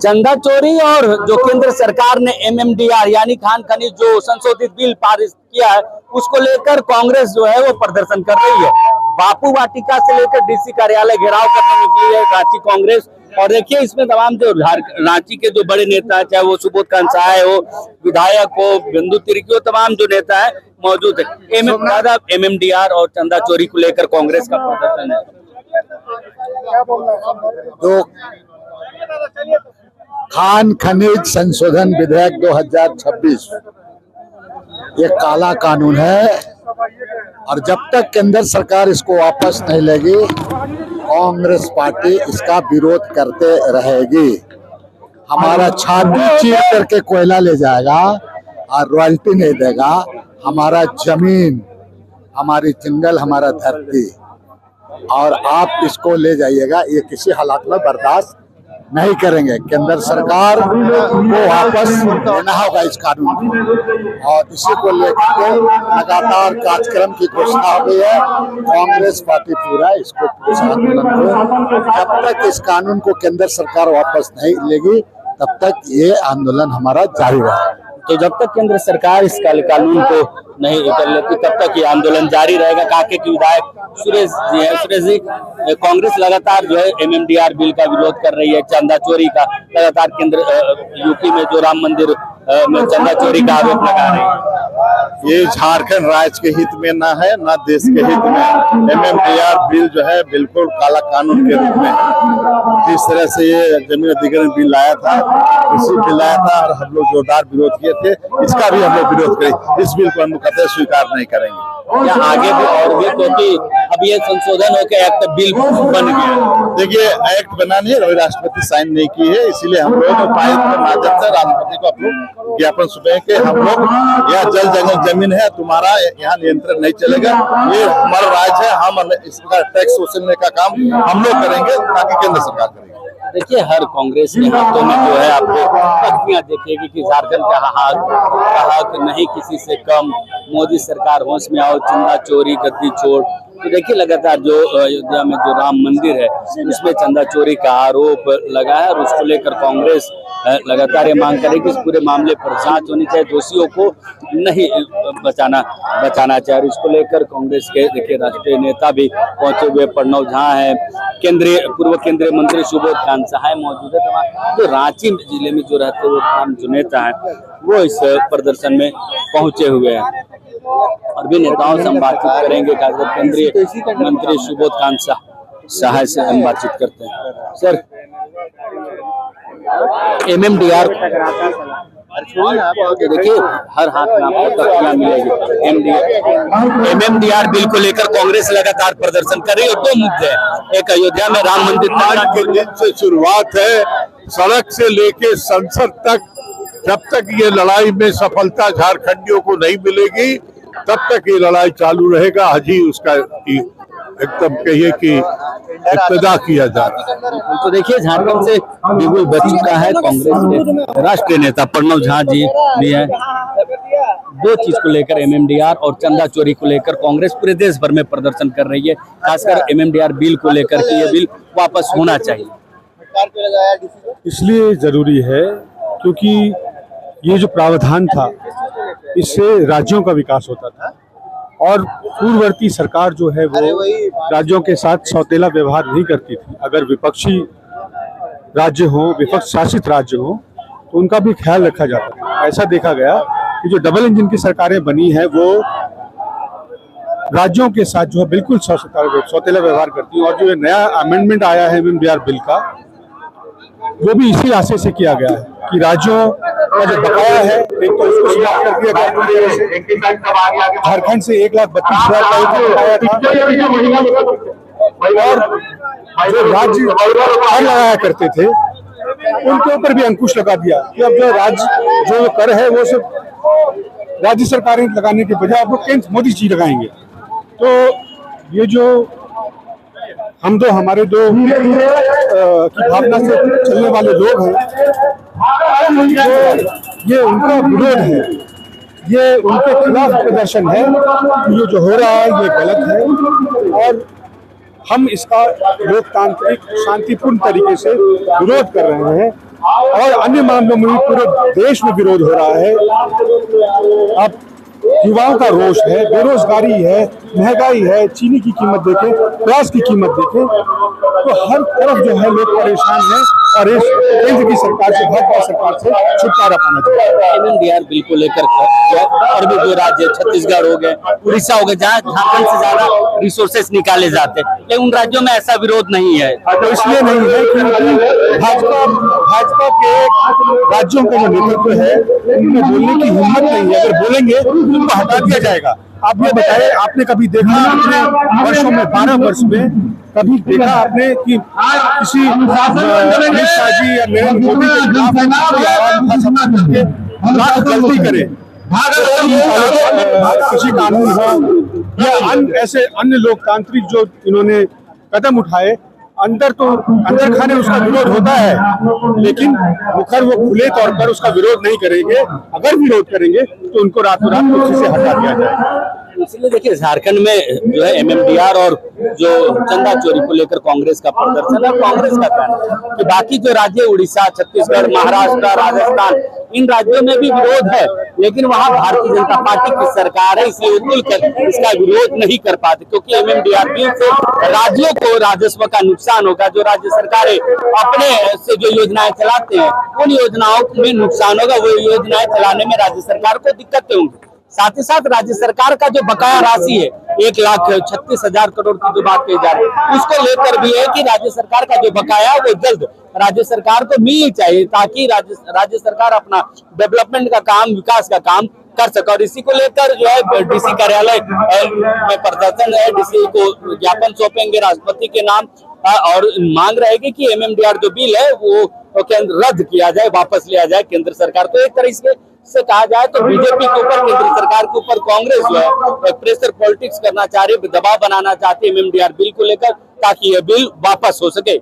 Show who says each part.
Speaker 1: चंदा चोरी और जो केंद्र सरकार ने एमएमडीआर यानी खान खनिज जो संशोधित बिल पारित किया है उसको लेकर कांग्रेस जो है वो प्रदर्शन कर रही है। बापू वाटिका से लेकर डीसी कार्यालय घेराव करने निकली है रांची कांग्रेस। और देखिए इसमें तमाम जो रांची के जो बड़े नेता है, चाहे वो सुबोध कांसाय हो, विधायक हो, बिंदु तिर्की हो, तमाम जो नेता है मौजूद है। एमएमडीआर और चंदा चोरी को लेकर कांग्रेस का प्रदर्शन है।
Speaker 2: तो खान खनिज संशोधन विधेयक 2026 ये काला कानून है और जब तक केंद्र सरकार इसको वापस नहीं लेगी कांग्रेस पार्टी इसका विरोध करते रहेगी। हमारा छाती चीर करके कोयला ले जाएगा और रॉयल्टी नहीं देगा। हमारा जमीन, हमारी जंगल, हमारा धरती, और आप इसको ले जाइएगा, ये किसी हालात में बर्दाश्त नहीं करेंगे। केंद्र सरकार को वापस लेना होगा इस कानून को और इसी को लेकर के लगातार कार्यक्रम की घोषणा हो गई है। कांग्रेस पार्टी पूरा इसको आंदोलन को जब तक इस कानून को केंद्र सरकार वापस नहीं लेगी तब तक ये आंदोलन हमारा जारी रहेगा।
Speaker 1: तो जब तक केंद्र सरकार इस कानून को नहीं कर लेती तब तक ये आंदोलन जारी रहेगा। कांके के विधायक सुरेश जी है। सुरेश जी, कांग्रेस लगातार जो है एमएमडीआर बिल का विरोध कर रही है, चंदा चोरी का लगातार केंद्र यूपी में जो राम मंदिर में चंदा चोरी का आरोप लगा रही है।
Speaker 2: ये झारखंड राज्य के हित में ना है ना देश के हित में। एमएमडीआर बिल जो है बिल्कुल काला कानून के रूप में है। जिस तरह से ये जमीन अधिग्रहण बिल लाया था, इसी बिल लाया था और हम लोग जोरदार विरोध किए थे, इसका भी हम लोग विरोध करेंगे। इस बिल को हम कतई स्वीकार नहीं करेंगे।
Speaker 1: या आगे भी और भी, क्योंकि अब ये संशोधन होकर एक्ट बिल बन गया।
Speaker 2: देखिए एक्ट बना नहीं, राष्ट्रपति साइन नहीं की है, इसीलिए हम लोग उपायुक्त के माध्यम से राष्ट्रपति को आप ज्ञापन सुनाए कि हम लोग यह जल जंगल जमीन है, तुम्हारा यहाँ नियंत्रण नहीं चलेगा, ये हमारा राज्य है, हम इसका टैक्स वसूलने का काम हम लोग करेंगे ताकि केंद्र सरकार करेगी।
Speaker 1: देखिए हर कांग्रेस के हाथों में जो है आपको पत्तियां देखेगी कि झारखंड का हक नहीं किसी से कम, मोदी सरकार होश में आओ, चंदा चोरी गद्दी छोड़। तो देखिए लगातार जो अयोध्या में जो राम मंदिर है उसमें चंदा चोरी का आरोप लगा है और उसको लेकर कांग्रेस लगातार ये मांग करेगी कि इस पूरे मामले पर जांच होनी चाहिए, दोषियों को नहीं बचाना चाहिए। और इसको लेकर कांग्रेस के देखिए राष्ट्रीय नेता भी पहुंचे हुए, प्रणव झा है, पूर्व केंद्रीय मंत्री सुबोध कांसाय मौजूद है। जो रांची जिले में जो रहते हुए तमाम जो नेता है वो इस प्रदर्शन में पहुंचे हुए हैं और भी नेताओं से हम बातचीत करेंगे। केंद्रीय मंत्री सुबोध कांसाय से हम बातचीत करते हैं। सर, एमएमडीआर देखिए हर हाथ में आपको तख्तियां मिलेगी। एमएमडीआर बिल को लेकर कांग्रेस लगातार प्रदर्शन कर रही है। दो मुद्दे हैं, एक अयोध्या में राम मंदिर
Speaker 2: के दिन से शुरुआत है, सड़क से लेके संसद तक। जब तक ये लड़ाई में सफलता झारखंडियों को नहीं मिलेगी तब तक ये लड़ाई चालू रहेगा। आज ही उसका एकदम कहिए कि इब्तिदा किया जा रहा है।
Speaker 1: तो देखिए झारखंड से बिल्कुल बच चुका है कांग्रेस के राष्ट्रीय नेता प्रणव झा जी भी है। दो चीज को लेकर एमएमडीआर और चंदा चोरी को लेकर कांग्रेस पूरे देश भर में प्रदर्शन कर रही है, खासकर एमएमडीआर बिल को लेकर कि ये बिल वापस होना चाहिए।
Speaker 3: इसलिए जरूरी है क्योंकि ये जो प्रावधान था इससे राज्यों का विकास होता था और पूर्ववर्ती सरकार जो है वो राज्यों के साथ सौतेला व्यवहार नहीं करती थी। अगर विपक्षी राज्य हो, विपक्ष शासित राज्य हो तो उनका भी ख्याल रखा जाता था। ऐसा देखा गया कि जो डबल इंजन की सरकारें बनी है वो राज्यों के साथ जो है बिल्कुल सौतेला व्यवहार करती है। और जो नया अमेंडमेंट आया है एमएमडीआर बिल का, वो भी इसी आशय से किया गया है कि राज्यों का जो बकाया है एक तो उसको समाप्त कर दिया गया। झारखंड से 1,32,000 का बकाया था और जो राज्य कर लगाया करते थे उनके ऊपर भी अंकुश लगा दिया कि अब जो राज्य जो कर है वो सब राज्य सरकारें लगाने के बजाय अब लोग मोदी जी लगाएंगे। तो ये जो हम दो हमारे दो की भावना से चलने वाले लोग हैं, ये उनका विरोध है, ये उनके खिलाफ प्रदर्शन है। ये जो हो रहा है ये गलत है और हम इसका लोकतांत्रिक शांतिपूर्ण तरीके से विरोध कर रहे हैं। और अन्य मामलों में भी पूरे देश में विरोध हो रहा है। अब युवाओं का रोष है, बेरोजगारी है, महंगाई है, चीनी की कीमत देखें, प्याज की कीमत देखें, तो हर तरफ जो है लोग परेशान हैं और इस केंद्र की सरकार से, भाजपा सरकार से छुटकारा पाना चाहिए।
Speaker 1: MMDR बिल को लेकर और भी जो राज्य छत्तीसगढ़ हो गए, उड़ीसा हो गए, जहाँ झारखंड से ज्यादा रिसोर्सेस निकाले जाते हैं, लेकिन उन राज्यों में ऐसा विरोध नहीं है।
Speaker 3: तो इसलिए नहीं है क्योंकि भाजपा के राज्यों का जो नेतृत्व है उनमें बोलने की हिम्मत नहीं है। अगर बोलेंगे तो उनको हटा दिया जाएगा। आप ये बताएं, आपने कभी देखा अपने वर्षों में, 12 वर्ष में कभी देखा आपने कि किसी अमित शाह जी या नरेंद्र मोदी के खिलाफ गलती करे, किसी कानून हो या ऐसे अन्य लोकतांत्रिक जो इन्होंने कदम उठाए, अंदर खाने उसका विरोध होता है, लेकिन मुखर वो खुले तौर पर उसका विरोध नहीं करेंगे। अगर विरोध करेंगे तो उनको रातों रात कुर्सी से हटा दिया जाएगा।
Speaker 1: इसलिए देखिए, झारखंड में जो है MMDR और जो चंदा चोरी को लेकर कांग्रेस का प्रदर्शन है, कांग्रेस का कहना है कि बाकी जो राज्य उड़ीसा, छत्तीसगढ़, महाराष्ट्र, राजस्थान, इन राज्यों में भी विरोध है, लेकिन वहां भारतीय जनता पार्टी की सरकार है, इसलिए खुलकर इसका विरोध नहीं कर पाते, क्योंकि MMDR बिल से राज्यों को राजस्व का नुकसान होगा। जो राज्य सरकारें अपने से जो योजनाएं चलाते हैं, उन योजनाओं में नुकसान होगा, वो योजनाएं चलाने में राज्य सरकार को दिक्कतें होंगी। साथ ही साथ राज्य सरकार का जो बकाया राशि है 1,36,000 करोड़ की जो बात कही जा रही है, उसको लेकर भी है कि राज्य सरकार का जो बकाया वो जल्द राज्य सरकार को मिलनी चाहिए, ताकि राज्य सरकार अपना डेवलपमेंट का काम, विकास का काम कर सके। और इसी को लेकर जो है DC कार्यालय में प्रदर्शन है, DC को ज्ञापन सौंपेंगे राष्ट्रपति के नाम, और मांग रहेगी कि MMDR जो बिल है वो केंद्र रद्द किया जाए, वापस लिया जाए केंद्र सरकार। तो एक तरह से कहा जाए तो बीजेपी के ऊपर, केंद्र सरकार के ऊपर कांग्रेस जो है प्रेशर पॉलिटिक्स करना चाह रही है, दबाव बनाना चाहती है MMDR बिल को लेकर, ताकि यह बिल वापस हो सके।